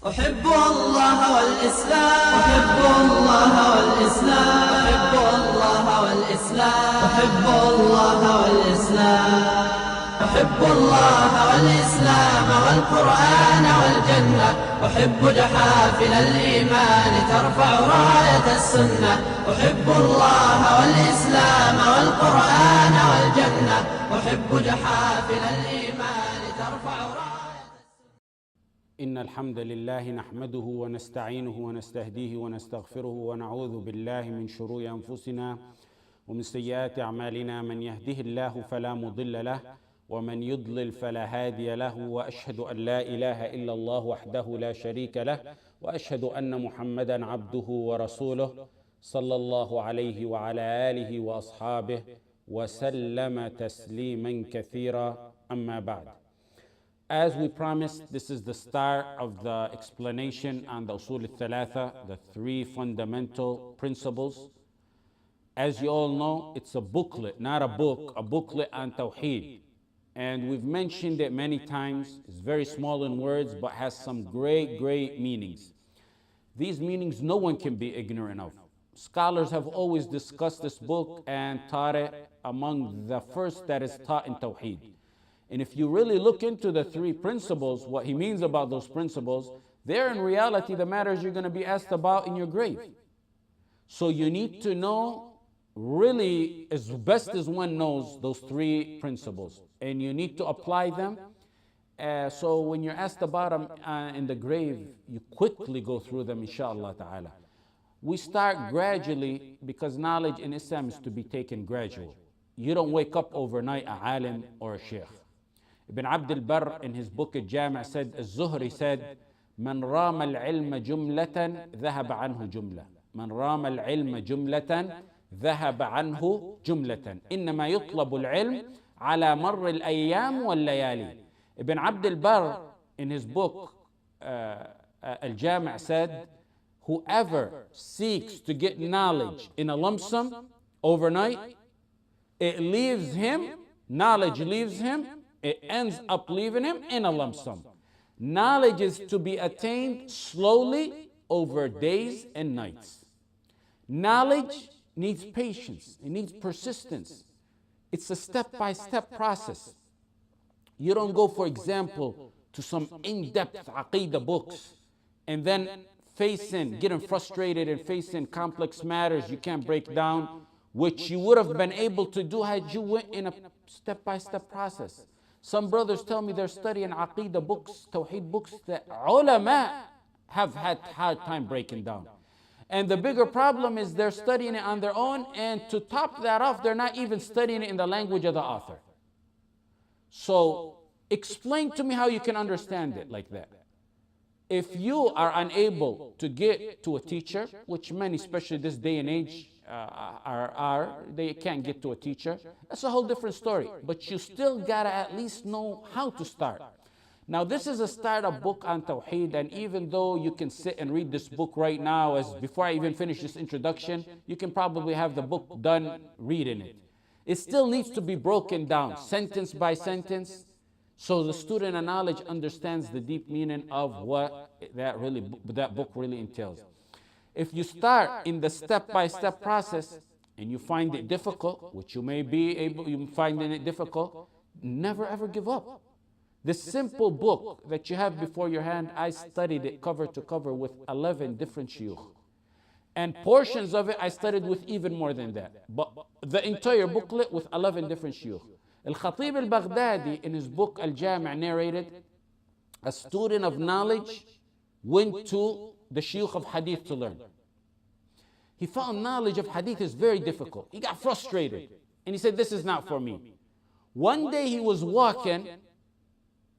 أحب الله والإسلام، أحب الله والإسلام، أحب الله والإسلام، أحب الله والإسلام، أحب الله والإسلام والقرآن والجنة، أحب جحافل الإيمان ترفع راية السنة، أحب الله والإسلام والقرآن والجنة، أحب جحافل الإيمان ترفع راية. إن الحمد لله نحمده ونستعينه ونستهديه ونستغفره ونعوذ بالله من شرور أنفسنا ومن سيئات أعمالنا. من يهده الله فلا مضل له ومن يضلل فلا هادي له، وأشهد أن لا إله إلا الله وحده لا شريك له، وأشهد أن محمدا عبده ورسوله صلى الله عليه وعلى آله وأصحابه وسلم تسليما كثيرا. أما بعد. As we promised, this is the start of the explanation on the usul al-thalatha, the three fundamental principles. As you all know, it's a booklet, not a book, a booklet on Tawheed. And we've mentioned it many times. It's very small in words, but has some great, great meanings. These meanings no one can be ignorant of. Scholars have always discussed this book and taught it among the first that is taught in Tawheed. And if you really look into the three principles, what he means about those principles, they're in reality the matters you're going to be asked about in your grave. So you need to know really as best as one knows those three principles. And you need to apply them. So when you're asked about them in the grave, you quickly go through them, inshallah ta'ala. We start gradually because knowledge in Islam is to be taken gradual. You don't wake up overnight a alim or a sheikh. Ibn Abd al-Barr in his book al-Jami' said, Az-Zuhri said, من رام العلم جملة ذهب عنه جملة. من رام العلم جملة ذهب عنه جملة. إنما يطلب العلم على مر الأيام والليالي. Ibn Abd al-Barr in his book al-Jami' said, whoever seeks to get knowledge in a lump sum overnight, it leaves him, knowledge leaves him, it ends up leaving him in a lump sum. Knowledge is to be attained slowly over days and nights. Knowledge needs patience, it needs persistence. It's a step-by-step process. You don't go, for example, to some in-depth aqeedah books and then getting frustrated and facing complex matters you can't break down, which you would have been able to do had you went in a step-by-step process. Some brothers tell me they're studying aqeedah books, tawheed books that ulama have had hard time breaking down. And the bigger problem is they're studying it on their own, and to top that off, they're not even studying it in the language of the author. So explain to me how you can understand it like that. If you are unable to get to a teacher, which many, especially this day and age, they can't get to a teacher, that's a whole different story. But you still gotta at least know how to start. Now this is a startup book on Tawheed, and even though you can sit and read this book right now, as before I even finish this introduction, you can probably have the book done reading it. It still needs to be broken down, sentence by sentence, so the student of knowledge understands the deep meaning of what that book really entails. If you start in the step-by-step process and you find it difficult, which you may be able, you finding it difficult, never ever give up. This simple book that you have before your hand, I studied it cover to cover with 11 different shuyukh. And portions of it I studied with even more than that. But the entire booklet with 11 different shuyukh. Al-Khatib al-Baghdadi in his book Al-Jami' narrated, a student of knowledge went to the shuyukh of hadith to learn. He found knowledge of hadith is very difficult. He got frustrated and he said, this is not for me. One day he was walking,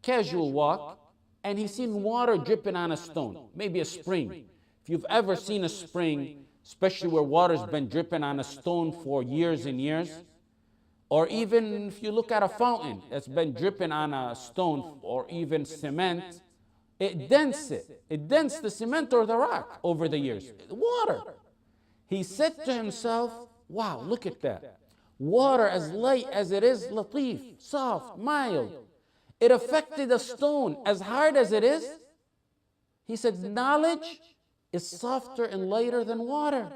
casual walk, and he seen water dripping on a stone, maybe a spring. If you've ever seen a spring, especially where water's been dripping on a stone for years and years, or even if you look at a fountain that's been dripping on a stone or even cement, it dents it. It dents the cement or the rock over the years. Water. He said to himself, wow, look at that. Water as light as it is latif, soft, mild. It affected a stone as hard as it is. He said, knowledge is softer and lighter than water.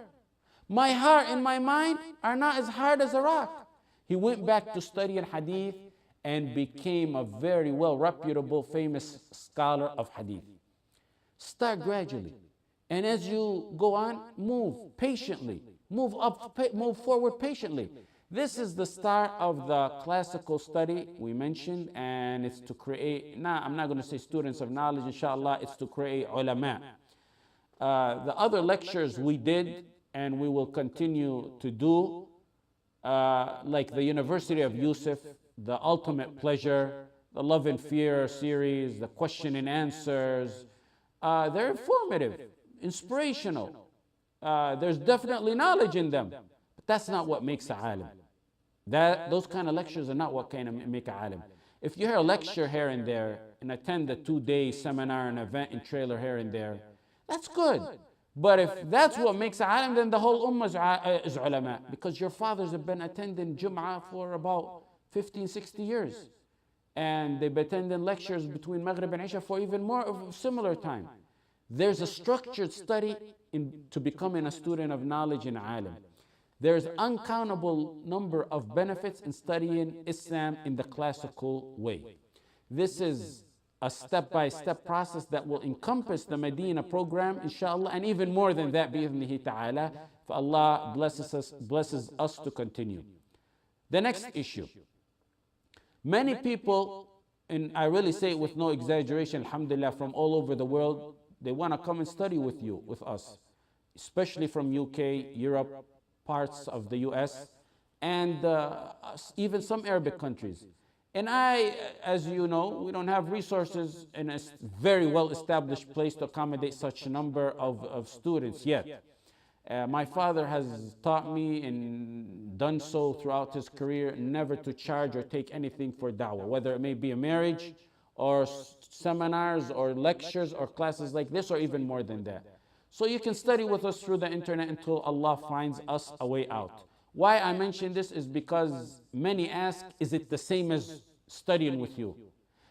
My heart and my mind are not as hard as a rock. He went back to studying hadith and became a very well reputable, famous scholar of hadith. Start gradually. And as you go on, move patiently. Move up, move forward patiently. This is the start of the classical study we mentioned, and it's to create, I'm not going to say students of knowledge, inshallah, it's to create ulama. The other lectures we did, and we will continue to do, like the University of Yusuf, the Ultimate Pleasure, the Love and Fear series, the question and answers, they're informative, inspirational. There's definitely knowledge in them, but that's not what makes a alim. Those kind of lectures are not what can make a alim. If you hear a lecture here and there and attend a 2-day seminar, an event and trailer here and there, that's good. But if that's what makes a alim, then the whole ummah is ulama, because your fathers have been attending Jum'ah for about 15, 60 years. And they've been attending lectures between Maghrib and Isha for even more of a similar time. There's a structured study to becoming a student of knowledge and alim. There's uncountable number of benefits in studying Islam in the classical way. This is a step-by-step process that will encompass the Medina program, inshallah, and even more than that, bi'idhnihi ta'ala, if Allah blesses us to continue. The next issue. Many people, and I really say it with no exaggeration, alhamdulillah, from all over the world, they want to come and study with you, with us, especially from UK, Europe, parts of the US, and even some Arabic countries. And as you know, we don't have resources in a very well-established place to accommodate such a number of students yet. My father has taught me and done so throughout his career never to charge or take anything for da'wah, whether it may be a marriage or seminars or lectures or classes like this or even more than that. So you can study with us through the internet until Allah finds us a way out. Why I mention this is because many ask, is it the same as studying with you?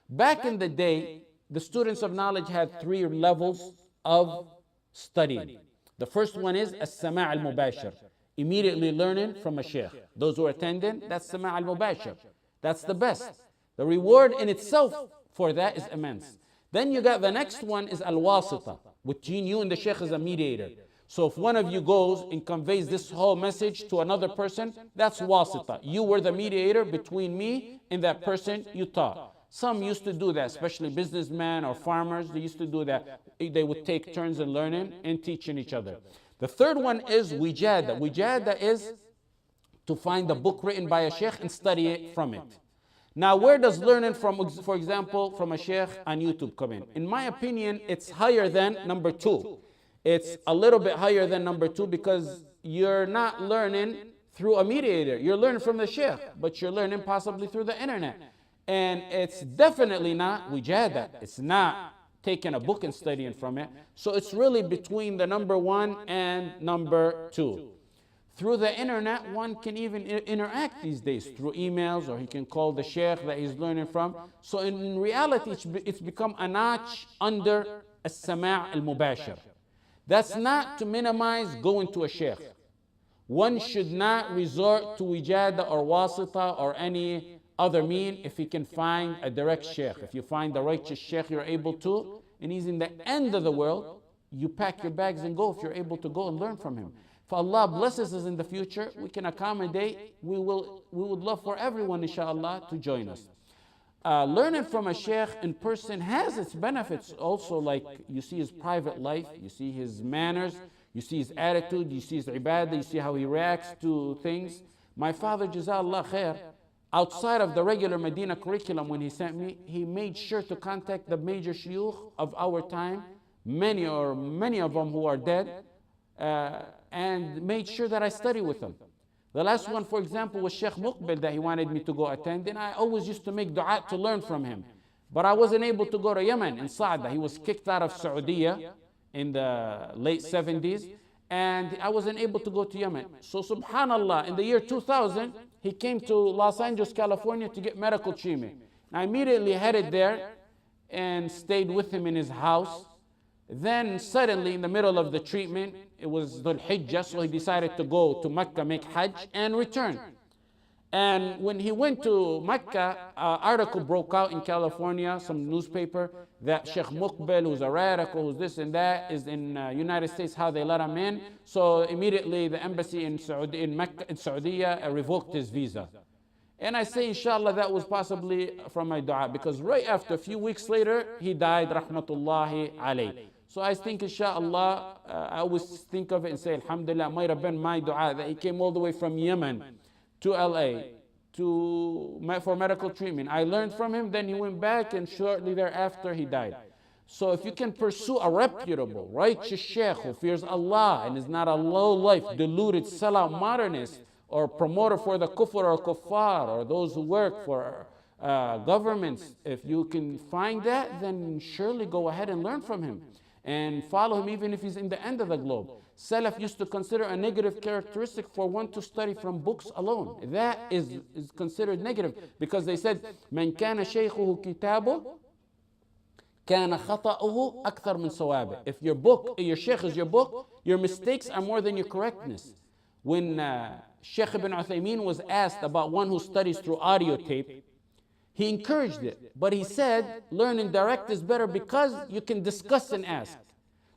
Back in the day, the students of knowledge had 3 levels of studying. The first one is as-sama' al-mubashir, immediately learning from a sheikh. Those who are attending, that's sama' al-mubashir. That's the best. The reward in itself for that is immense. Then you got the next one is al-wasita, between you and the sheikh is a mediator. So if one of you goes and conveys this whole message to another person, that's wasita. You were the mediator between me and that person you taught. Some used to do that, especially businessmen or farmers, they used to do that. They would take turns in learning and teaching each other. The third one is wijada. Wijada is to find a book written by a sheikh and study it from it. Now, where does learning from, for example, from a sheikh on YouTube come in? In my opinion, it's higher than number 2. It's a little bit higher than number 2 because you're not learning through a mediator. You're learning from the sheikh, but you're learning possibly through the internet. And it's definitely not wijada. It's not taking a book and studying from it. So it's really between the number 1 and number 2. Through the internet, one can even interact these days through emails, or he can call the sheikh that he's learning from. So in reality, it's become a notch under as-sama' al-mubashir. That's not to minimize going to a sheikh. One should not resort to wijada or wasita or any other mean if he can find a direct sheikh. If you find the righteous sheikh you're able to, and he's in the end of the world, you pack your bags and go if you're able to go and learn from him. If Allah blesses us in the future, we can accommodate. We would love for everyone, inshallah, to join us. Learning from a sheikh in person has its benefits also, like you see his private life, you see his manners, you see his attitude, you see his ibadah, you see how he reacts to things. My father, Jazallah khair, outside of the regular Medina curriculum when he sent me, he made sure to contact the major shuyukh of our time, many of them who are dead, and made sure that I study with them. The last one, for example, was Shaykh Muqbil that he wanted me to go attend, and I always used to make dua to learn from him. But I wasn't able to go to Yemen, in Sa'da. He was kicked out of Saudi in the late 70s, and I wasn't able to go to Yemen. So subhanallah, in the year 2000, he came to Los Angeles, California to get medical treatment. I immediately headed there and stayed with him in his house. Then suddenly in the middle of the treatment, it was Dhul Hijjah, so he decided to go to Mecca, make Hajj, and return. And when he went to Mecca, an article broke out in California, some newspaper, that Sheikh Muqbil, who's a radical, who's this and that, is in United States, how they let him in. So immediately the embassy in Mecca, in Saudi, revoked his visa. And I say, inshallah, that was possibly from my dua, because right after, a few weeks later, he died, rahmatullahi alayh. So I think, inshallah, I always think of it and say, alhamdulillah, it might have been my dua that he came all the way from Yemen to LA for medical treatment. I learned from him, then he went back, and shortly thereafter he died. So if you can pursue a reputable, righteous sheikh who fears Allah and is not a low-life, deluded, sellout modernist, or promoter for the kufr or kuffar, or those who work for governments, if you can find that, then surely go ahead and learn from him and follow him, even if he's in the end of the globe. Salaf used to consider a negative characteristic for one to study from books alone. That is considered negative, because they said, "Man kana shaykhuhu kitabu, kana khata'uhu akthar min sawabih." If your book, your sheikh is your book, your mistakes are more than your correctness. When Shaykh Ibn Uthaymeen was asked about one who studies through audio tape, he encouraged it, but he said, learning direct is better because you can discuss and ask.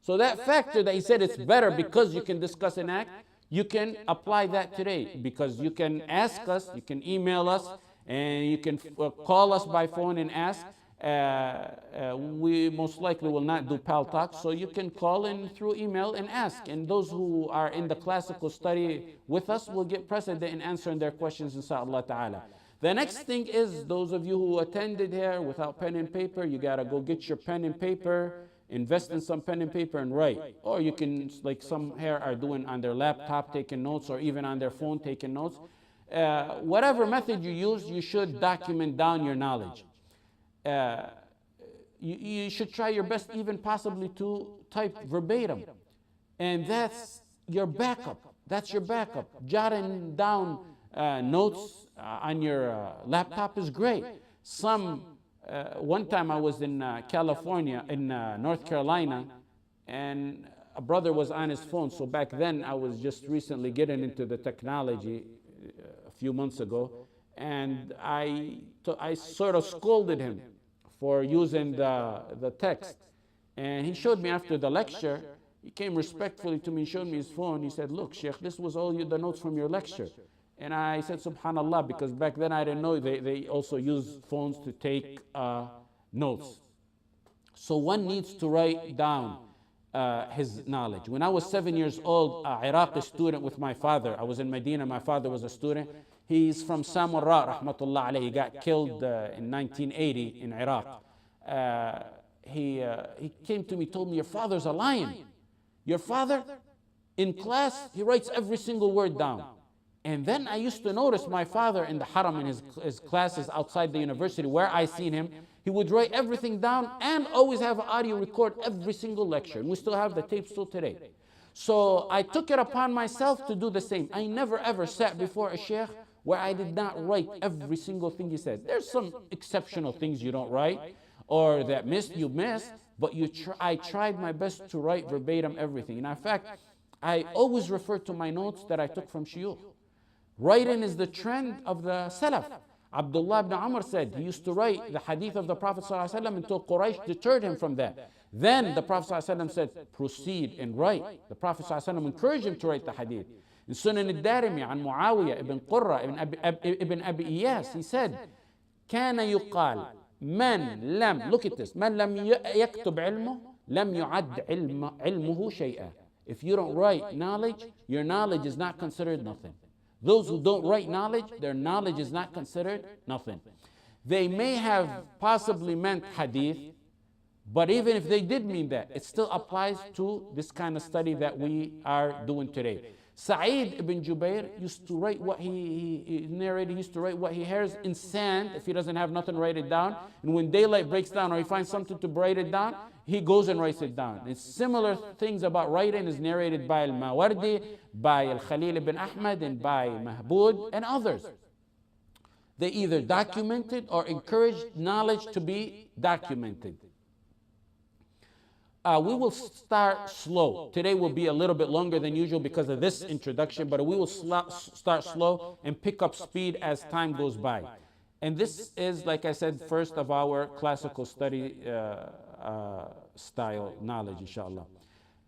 So that factor that he said it's better because you can discuss and act, you can apply that today, because you can ask us, you can email us, and you can call us by phone and ask. We most likely will not do pal talk, so you can call in through email and ask. And those who are in the classical study with us will get precedent in answering their questions, inshallah ta'ala. The next thing is, those of you who attended here without pen and paper, you gotta go get your pen and paper, invest in some pen and paper and write. Or you can, like some here are doing on their laptop taking notes, or even on their phone taking notes. Whatever method you use, you should document down your knowledge. You should try your best, even possibly to type verbatim. And that's your backup. That's your backup. Jotting down notes on your laptop is great. One time I was in California, in North Carolina, and a brother was on his phone. So back then, I was just recently getting into the technology a few months ago, and I sort of scolded him for using the text. And he showed me after the lecture, he came respectfully to me and showed me his phone. He said, "Look, Sheikh, this was all the notes from your lecture." And I said, subhanallah, because back then I didn't know they also use phones to take notes. So one needs to write down his knowledge. When I was 7 years old, an Iraqi student with my father, I was in Medina, my father was a student. He's from Samarra, rahmatullah alayhi. He got killed in 1980 in Iraq. He came to me, told me, "Your father's a lion. Your father, in class, he writes every single word down." And then I used to notice my father in the haram, in his classes outside the university where I seen him, he would write everything down and always have an audio record every single lecture. And we still have the tapes still today. So I took it upon myself to do the same. I never ever sat before a sheikh where I did not write every single thing he said. There's some exceptional things you don't write, or that you missed, but I tried my best to write verbatim everything. And in fact, I always refer to my notes that I took from shuyukh. Writing is the trend of the Salaf. Abdullah ibn Umar said he used to write the hadith of the Prophet ﷺ until Quraysh deterred him from that. Then the Prophet ﷺ said, "Proceed and write." The Prophet ﷺ encouraged him to write the hadith. In Sunan al-Darimi, an Muawiyah ibn Qurra ibn Abi Iyas, he said, "كان يقال من لم," look at this, "من لم يكتب علمه لم يعد علمه شيئا." If you don't write knowledge, your knowledge is not considered nothing. Those who don't write knowledge, their knowledge is not considered nothing. They may have possibly meant hadith, but even if they did mean that, it still applies to this kind of study that we are doing today. Sa'id ibn Jubair used to write what he narrated, he used to write what he hears in sand. If he doesn't have nothing, write it down. And when daylight breaks down or he finds something to write it down, he goes and writes it down. And similar things about writing is narrated by Al-Mawardi, by Al-Khalil ibn Ahmad, and by Mahbud, and others. They either documented or encouraged knowledge to be documented. We will start slow. Today will be a little bit longer than usual because of this introduction, but we will start slow and pick up speed as time goes by. And this is, like I said, first of our classical study style knowledge, inshallah.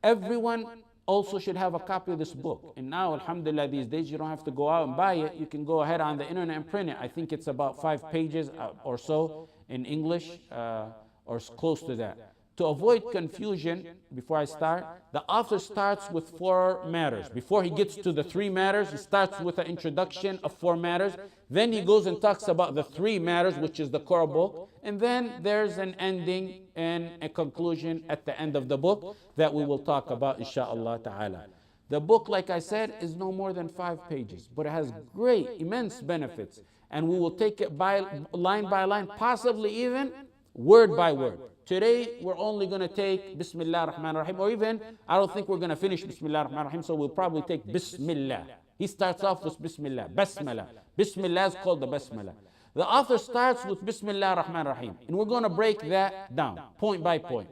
Everyone also should have a copy of this book. And now, alhamdulillah, these days you don't have to go out and buy it. You can go ahead on the internet and print it. I think it's about 5 pages or so in English, or close to that. To avoid confusion, before I start, the author starts with 4 matters. Before he gets to the 3 matters, he starts with an introduction of 4 matters. Then he goes and talks about the 3 matters, which is the core book. And then there's an ending and a conclusion at the end of the book that we will talk about, inshaAllah ta'ala. The book, like I said, is no more than 5 pages, but it has great, immense benefits. And we will take it by line, possibly even word by word. Today, we're only going to take Bismillah ar-Rahman ar-Rahim, or even, I don't think we're going to finish Bismillah ar-Rahman ar-Rahim, so we'll probably take Bismillah. He starts off with Bismillah, Basmala. Bismillah is called the Basmala. The author starts with Bismillah ar-Rahman ar-Rahim, and we're going to break that down, point by point.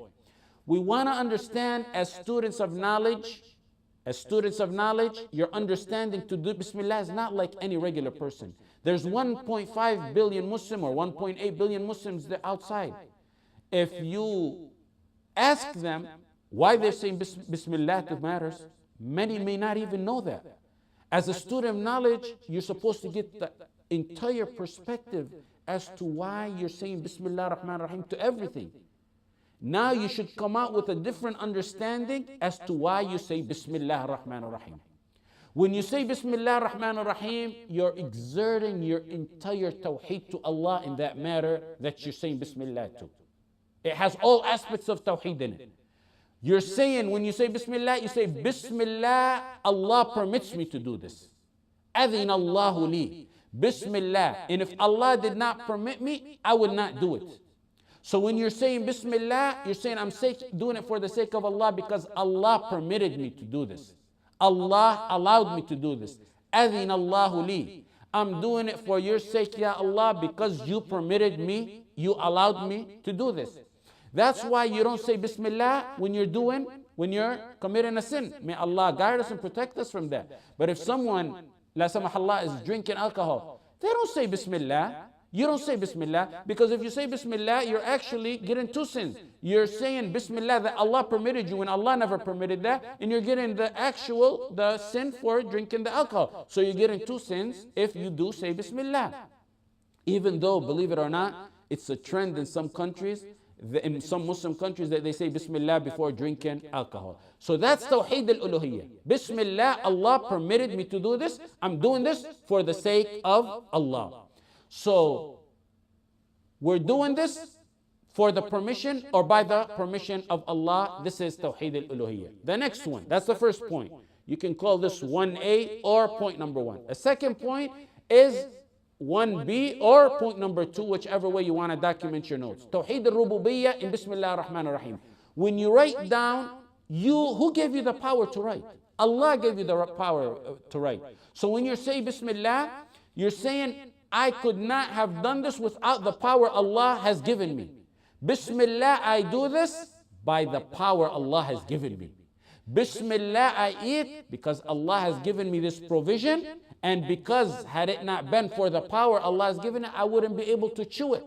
We want to understand, as students of knowledge, your understanding to do Bismillah is not like any regular person. There's 1.5 billion Muslim or 1.8 billion Muslims outside. If you ask them why they're saying Bismillah to matters, many may not even know that. As a student of knowledge, you're supposed to get the entire perspective as to why you're saying Bismillah ar-Rahman ar-Rahim to everything. Now you should come out with a different understanding as to why you say Bismillah ar-Rahman ar-Rahim. When you say Bismillah ar-Rahman ar-Rahim, you're exerting your entire Tawheed to Allah in that matter that you're saying Bismillah to. It has all aspects of Tawheed in it. You're saying, when you say Bismillah, you say, Bismillah, Allah permits me to do this. Adhin Allahu li. Bismillah. And if Allah did not permit me, I would not do it. So when you're saying Bismillah, you're saying, I'm doing it for the sake of Allah because Allah permitted me to do this. Allah allowed me to do this. Adhin Allahu li. I'm doing it for your sake, Ya Allah, because you permitted me, you allowed me to do this. That's why you don't say Bismillah when you're committing a sin. May Allah guide us and protect us from that. But if someone, la samahallah, is drinking alcohol, they don't say Bismillah. You don't say Bismillah, because if you say Bismillah, you're actually getting 2 sins. You're saying Bismillah that Allah permitted you when Allah never permitted that, and you're getting the sin for drinking the alcohol. So you're getting 2 sins if you do say Bismillah. Even though, believe it or not, it's a trend in some countries, in some Muslim countries, that they say Bismillah before drinking alcohol. So that's Tawheed al-Uluhiyyah. Bismillah, Allah permitted me to do this. I'm doing this for the sake of Allah. So we're doing this for the permission or by the permission of Allah. This is Tawheed al-Uluhiyyah. The next one, that's the first point. You can call this 1A or point number 1. A second point is 1B or point number 2, whichever way you want to document your notes. Tawheed al-Rububiyyah in Bismillah ar-Rahman ar-Rahim. When you write down, who gave you the power to write? Allah gave you the power to write. So when you say Bismillah, you're saying, I could not have done this without the power Allah has given me. Bismillah, I do this by the power Allah has given me. Bismillah, I eat because Allah has given me this provision, and because had it not been for the power Allah has given it, I wouldn't be able to chew it.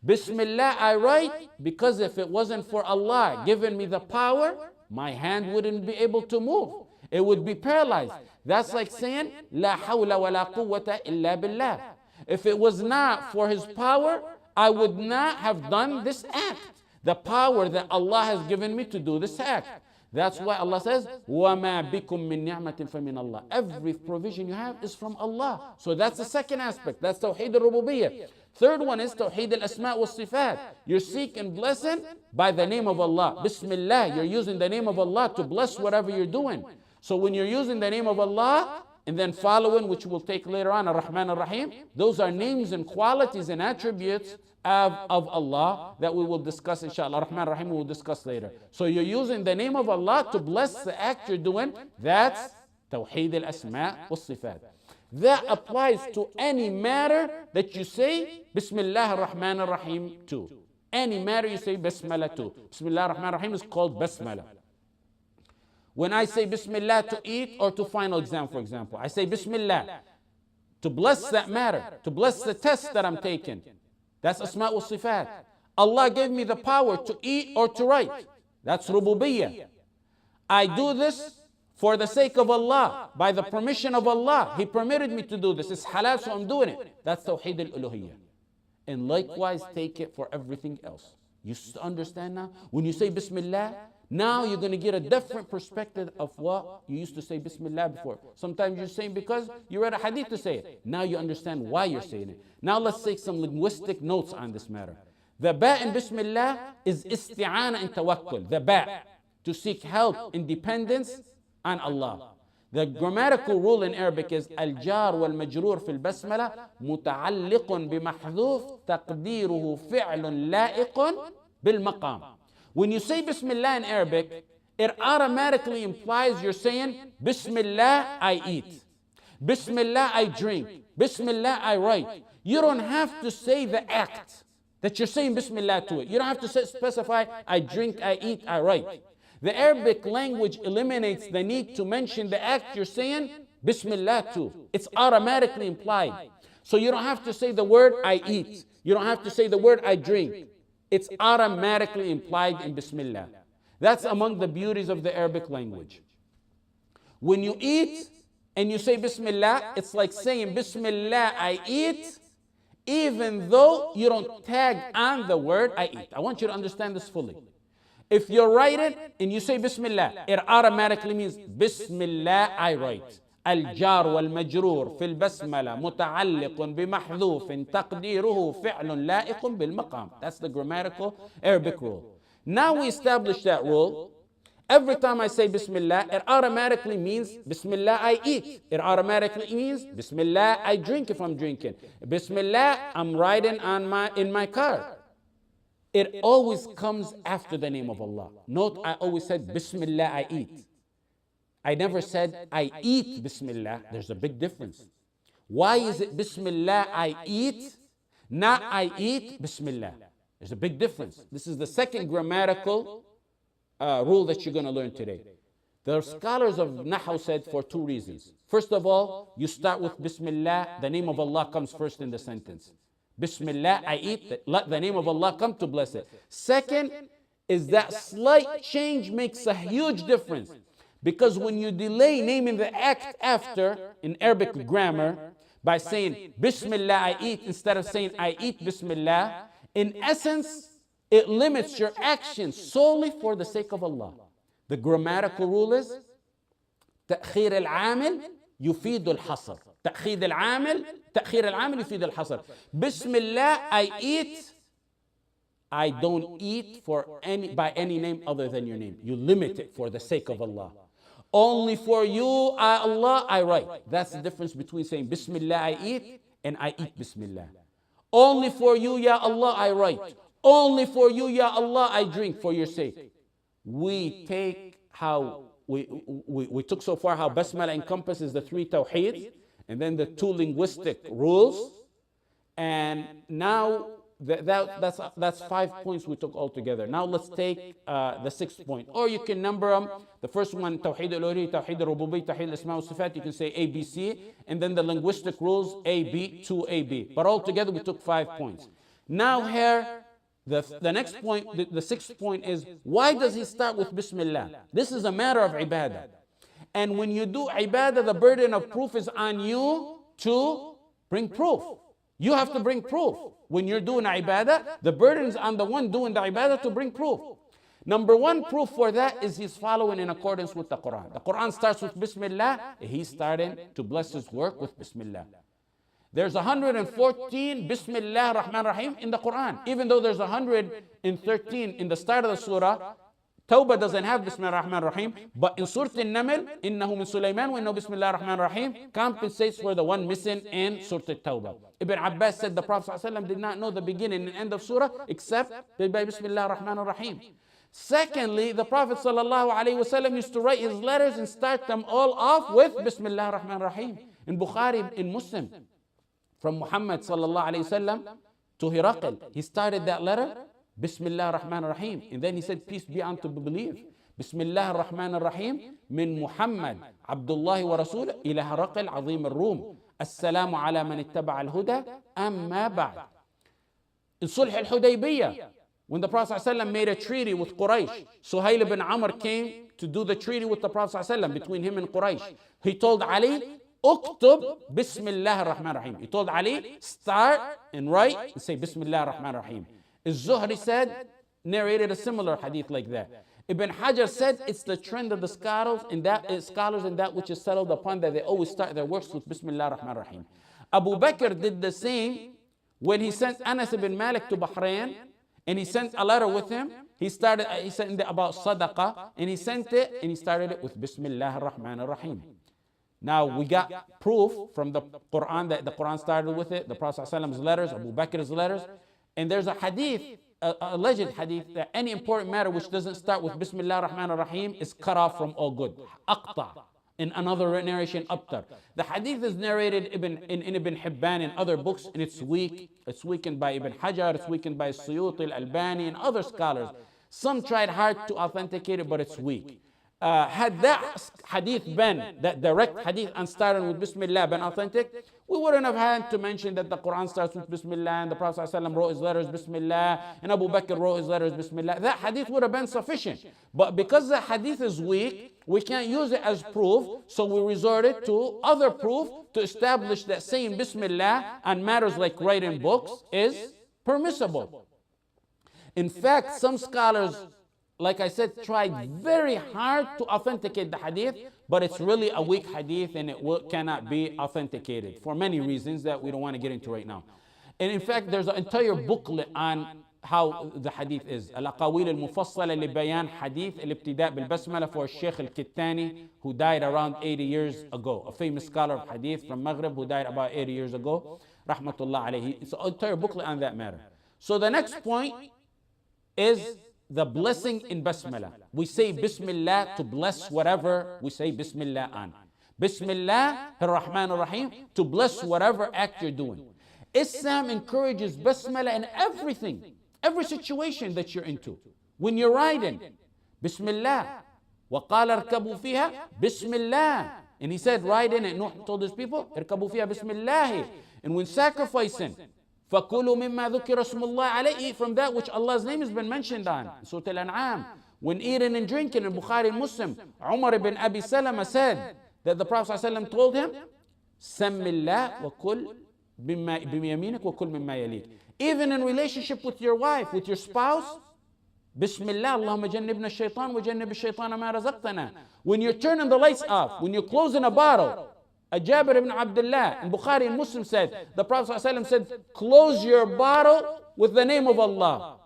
Bismillah, I write because if it wasn't for Allah giving me the power, my hand wouldn't be able to move. It would be paralyzed. That's like saying, La hawla wa la quwwata illa billah. If it was not for His power, I would not have done this act. The power that Allah has given me to do this act. That's why Allah says, وَمَا بِكُم مِّن نِعْمَةٍ فَمِنَ اللَّهِ. Every provision you have is from Allah. So that's the second aspect. That's Tawheed al-Rububiyyah. Third one is Tawheed al-Asma' wal-Sifat. You're seeking blessing by the name of Allah. Bismillah, you're using the name of Allah to bless whatever you're doing. So when you're using the name of Allah, and then following, which we'll take later on, Ar-Rahman Ar-Rahim, those are names and qualities and attributes of Allah that we will discuss, inshallah. Ar-Rahman Ar-Rahim we will discuss later. So you're using the name of Allah to bless the act you're doing. That's Tawheed al-Asma' wal-Sifat. That applies to any matter that you say Bismillah ar-Rahman ar-Rahim to. any matter, you say Bismillah too. Bismillah ar-Rahman ar-Rahim is called Bismillah. When I say Bismillah to eat or to final exam, for example, I say Bismillah to bless that matter, to bless the test that I'm taking. That's Asma wa Sifat. Allah gave me the power to eat or to write. That's Rububiyyah. I do this for the sake of Allah, by the permission of Allah. He permitted me to do this. It's halal, so I'm doing it. That's Tawheed al-Uluhiyyah. And likewise, take it for everything else. You understand now? When you say Bismillah, now you're going to get a different perspective of what you used to say Bismillah before. Sometimes you're saying because you read a hadith to say it. Now you understand why you're saying it. Now let's take some linguistic notes on this matter. The ba in Bismillah is isti'ana and tawakkul. The ba, to seek help and dependence on Allah. The grammatical rule in Arabic is al-jar wal-majroor fil basmala muta'alliqun bimahdhuf taqdiruhu fi'lun la'iqun bil-maqam. When you say Bismillah in Arabic, it automatically implies you're saying Bismillah I eat, Bismillah I drink, Bismillah I write. You don't have to say the act that you're saying Bismillah to it. You don't have to specify I drink, I eat, I write. The Arabic language eliminates the need to mention the act you're saying Bismillah to. It's automatically implied. So you don't have to say the word I eat. You don't have to say the word I drink. It's automatically implied in Bismillah. That's among the beauties of the Arabic language. When you eat and you say Bismillah, it's like saying Bismillah I eat, even though you don't tag on the word I eat. I want you to understand this fully. If you write it and you say Bismillah, it automatically means Bismillah I write. الجار والمجرور في البسملة متعلق بمحذوف تقديره فعل لائق بالمقام. That's the grammatical Arabic rule. Now we establish that rule. Every time I say Bismillah, it automatically means Bismillah I eat. It automatically means Bismillah I drink if I'm drinking. Bismillah I'm riding in my car. It always comes after the name of Allah. Note, I always said Bismillah I eat. I never said I eat Bismillah. There's a big difference. Why is it Bismillah I eat, not I eat Bismillah? There's a big difference. This is the second grammatical rule that you're going to learn today. The scholars of Nahu said for two reasons. First of all, you start with Bismillah. The name of Allah comes first in the sentence. Bismillah, I eat. Let the name of Allah come to bless it. Second is that slight change makes a huge difference. Because when you delay naming the act after, in Arabic grammar, by saying Bismillah I eat instead of saying I eat Bismillah, in essence, it limits your action solely for the sake of Allah. The grammatical rule is تأخير العامل يفيد الحصر. تأخير العامل يفيد الحصر. Bismillah I eat. I don't eat by any name other than your name. You limit it for the sake of Allah. Only for you, Allah, I write. That's the difference between saying Bismillah I eat and I eat Bismillah. Only for you, Ya Allah, I write. Only for you, Ya Allah, I drink for your sake. We took so far how Basmala encompasses the three Tawheeds and then the two linguistic rules. And now that's 5 points we took all together. Now let's take the sixth point. Or you can number them. The first one, Tawheed al-Uluhiyyah, Tawheed al-Rububiyyah, Tawheed al-Asma wa Sifat. You can say A, B, C. And then the linguistic rules, A, B, 2, A, B. But all together we took 5 points. Now here, the next point, the sixth point is, why does he start with Bismillah? This is a matter of ibadah. And when you do ibadah, the burden of proof is on you to bring proof. You have to bring proof. When you're doing ibadah, the burden is on the one doing the ibadah to bring proof. Number one proof for that is he's following in accordance with the Quran. The Quran starts with Bismillah. He's starting to bless his work with Bismillah. There's 114 Bismillah Rahman Rahim in the Quran. Even though there's 113 in the start of the surah, Tawbah doesn't have Bismillah Rahman Rahim. But in Surah An-Naml, Innahu min Sulaiman wa innahu Bismillah Rahman Rahim, compensates for the one missing in Surah Tawbah. Ibn Abbas said the Prophet ﷺ did not know the beginning and end of surah except by Bismillah Rahman Rahim. Secondly, the Prophet ﷺ used to write his letters and start them all off with Bismillah Rahman Rahim. In Bukhari, in Muslim, from Muhammad ﷺ to Hiraql, he started that letter Bismillah ar-Rahman ar-Rahim. And then he said, peace be unto believe. Bismillah ar-Rahman ar-Rahim. Min Muhammad, Abdullah wa Rasul, ila Haraqil Azim al-Rum. Assalamu ala man ittaba al-huda, amma ba'd. In Sulh al-Hudaybiyah, when the Prophet ﷺ made a treaty with Quraysh, Suhail ibn Amr came to do the treaty with the Prophet ﷺ between him and Quraysh. He told Ali, Uktub Bismillah ar-Rahman ar-Rahim. He told Ali, start and write and say Bismillah ar-Rahman ar-Rahim. Az-Zuhri said, narrated a similar hadith like that. Ibn Hajar said it's the trend of the scholars and that which is settled upon that they always start their works with Bismillah ar-Rahman ar-Rahim. Abu Bakr did the same when he sent Anas ibn Malik to Bahrain, and he sent a letter with him. He sent it about sadaqah, and he sent it and he started it with Bismillah ar-Rahman ar-Rahim. Now we got proof from the Quran that the Quran started with it, the Prophet ﷺ's letters, Abu Bakr's letters. And there's a hadith, alleged hadith, that any important matter which doesn't start with Bismillah ar-Rahman ar-Rahim is cut off from all good. Aqta. In another narration, Abtar. The hadith is narrated in Ibn Hibban and other books, and it's weak. It's weakened by Ibn Hajar, it's weakened by Suyuti, al-Albani, and other scholars. Some tried hard to authenticate it, but it's weak. Had that hadith been, that direct hadith and starting with Bismillah been authentic, we wouldn't have had to mention that the Quran starts with Bismillah and the Prophet ﷺ wrote his letters Bismillah and Abu Bakr wrote his letters Bismillah. That hadith would have been sufficient. But because the hadith is weak, we can't use it as proof, so we resorted to other proof to establish that saying Bismillah on matters like writing books is permissible. In fact, some scholars, like I said, tried very hard to authenticate the hadith, but it's really a weak hadith and it cannot be authenticated for many reasons that we don't want to get into right now. And in fact, there's an entire booklet on how the hadith is. Al-Aqawil al-Mufassala li Bayan Hadith al-Ibtida' bil-Basmala for Shaykh al-Kittani, who died around 80 years ago. A famous scholar of hadith from Maghrib who died about 80 years ago. Rahmatullah alayhi. It's an entire booklet on that matter. So the next point is the blessing in Basmala. We say Bismillah to bless whatever we say Bismillah on. Bismillah ar-Rahman ar-Rahim to bless whatever act you're doing. Islam encourages Basmala in everything, every situation that you're into. When you're riding, Bismillah. وَقَالَ ارْكَبُوا فِيهَا Bismillah. And he said, ride in it. Nuh told his people, ارْكَبُوا فِيهَا Bismillah. And when sacrificing, فَكُلُوا مِمَّا ذُكِرَ اسْمُ اللَّهِ عَلَيْهِ, eat from that which Allah's name has been mentioned on. Surah Al-An'am. When eating and drinking in Bukhari and Muslim, Umar ibn Abi Salama said that the Prophet ﷺ told him, سَمِّ اللَّهِ وَكُلْ بِيَمِينِكَ وَكُلْ مِمَّا يَلِيكَ. Even in relationship with your wife, with your spouse, Bismillah, Allahumma jannibna shaitan wa jannib shaitan ma razaqtana. When you're turning the lights off, when you're closing a bottle, Jabir ibn Abdullah in Bukhari and Muslim said, the Prophet ﷺ said, close your bottle with the name of Allah.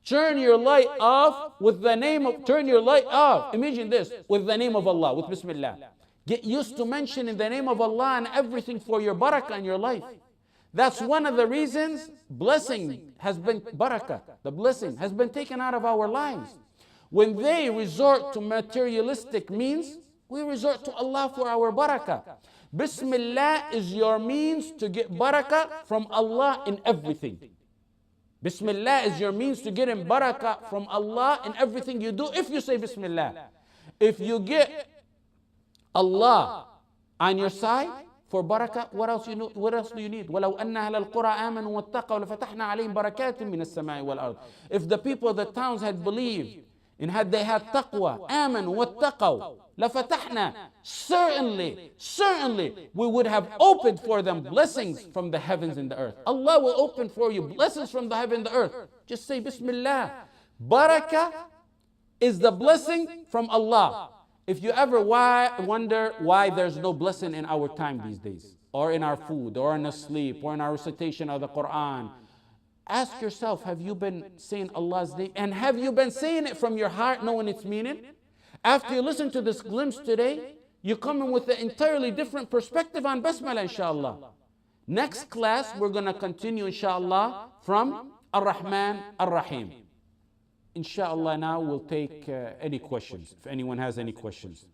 Turn your light off with the name of, turn your light off. Imagine this, with the name of Allah, with Bismillah. Get used to mentioning the name of Allah and everything for your barakah in your life. That's one of the reasons blessing has been, barakah, the blessing has been taken out of our lives. When they resort to materialistic means, we resort to Allah for our barakah. Bismillah is your means to get barakah from Allah in everything. Bismillah is your means to get in barakah from Allah in everything you do if you say Bismillah. If you get Allah on your side for barakah, what else do you need? وَلَوْ أَنَّ أَهْلَ الْقُرَىٰ آمَنُوا وَاتَّقَوْا لَفَتَحْنَا عَلَيْهِمْ بَرَكَاتٍ مِّنَ السَّمَاءِ وَالْأَرْضِ. If the people of the towns had believed and had they had taqwa, آمَنُوا وَاتَّقَوْا لَفَتَحْنَا, certainly we would have opened for them blessings from the heavens and the earth. Allah will open for you blessings from the heaven and the earth. Just say Bismillah. Barakah is the blessing from Allah. If you ever wonder why there's no blessing in our time these days, or in our food, or in our sleep, or in our recitation of the Quran, ask yourself, have you been saying Allah's name? And have you been saying it from your heart, knowing its meaning? After you listen to this glimpse today, you come in with an entirely different perspective on Basmala, inshallah. Next class, we're going to continue, inshallah, from Ar-Rahman Ar-Rahim. Inshallah, now we'll take any questions, if anyone has any questions.